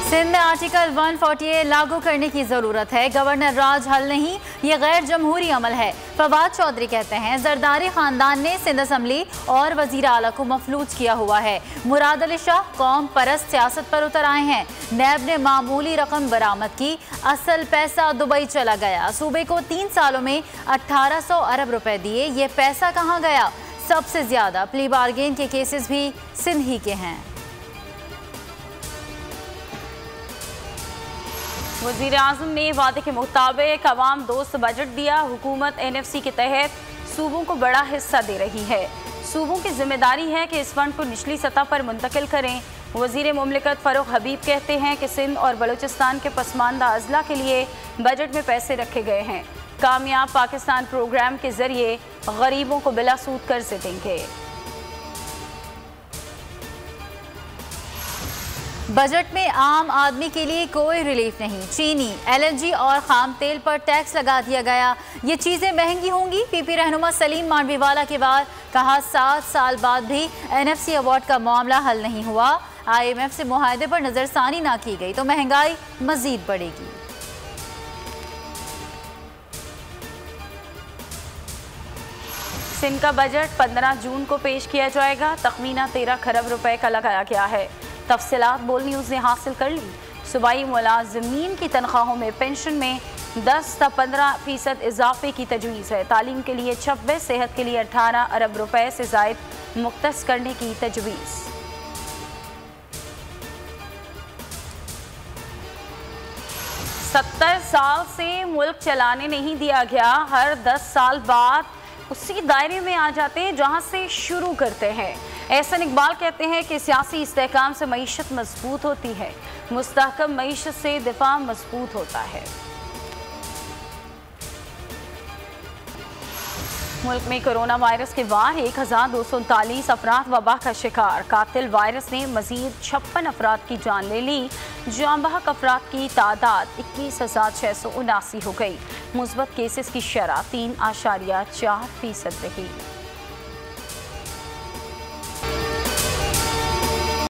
सिंध में आर्टिकल 148 लागू करने की जरूरत है। गवर्नर राज हल नहीं, ये गैर जमहूरी अमल है। फवाद चौधरी कहते हैं जरदारी खानदान ने सिंध असम्बली और वजीर आला को मफलूज किया हुआ है। मुराद अली शाह कौम परस्त सियासत पर उतर आए हैं। नैब ने मामूली रकम बरामद की, असल पैसा दुबई चला गया। सूबे को 3 सालों में 1800 अरब रुपए दिए, ये पैसा कहाँ गया? सबसे ज्यादा प्ली बार्गेन के केसेस भी सिंध ही के हैं। वज़ीर आज़म ने वादे के मुताबिक अवाम दोस्त बजट दिया। हुकूमत NFC के तहत सूबों को बड़ा हिस्सा दे रही है। सूबों की जिम्मेदारी है कि इस फंड को निचली सतह पर मुंतकिल करें। वज़ीर मुमलिकत फ़ारूक हबीब कहते हैं कि सिंध और बलूचिस्तान के पसमानदा अजला के लिए बजट में पैसे रखे गए हैं। कामयाब पाकिस्तान प्रोग्राम के जरिए गरीबों को बिला सूद कर्जे देंगे। बजट में आम आदमी के लिए कोई रिलीफ नहीं। चीनी, LNG और खाम तेल पर टैक्स लगा दिया गया। ये चीज़ें महंगी होंगी। PP रहनुमा सलीम मांडवीवाला के बाद कहा 7 साल बाद भी NFC अवार्ड का मामला हल नहीं हुआ। IMF से मुआहदे पर नज़रसानी ना की गई तो महंगाई मजीद बढ़ेगी। सिंध का बजट 15 जून को पेश किया जाएगा। तखमीना 13 खरब रुपए का लगाया गया है। तफसीलात बोल न्यूज़ ने हासिल कर ली। सूबाई मुलाजमीन की तनख्वाहों में पेंशन में 10 से 15% इजाफे की तजवीज़ है। तालीम के लिए 26, सेहत के लिए 18 अरब रुपए से ज़ायद मुख्तस करने की तजवीज़। सत्तर साल से मुल्क चलाने नहीं दिया गया। हर 10 साल बाद उसी दायरे में आ जाते हैं जहां से शुरू करते हैं। एहसन इकबाल कहते हैं कि सियासी इस्तेहकाम से मईशत मजबूत होती है। मुस्तहकम मईशत से दिफा मजबूत होता है। मुल्क में कोरोना वायरस के बाद 1239 अफराद वबा का शिकार। कातिल वायरस ने मजीद 56 अफराद की जान ले ली। जान बहक अफराद की तादाद 21,679 हो गई। मुस्बत केसेस की शरह 3.4% रही।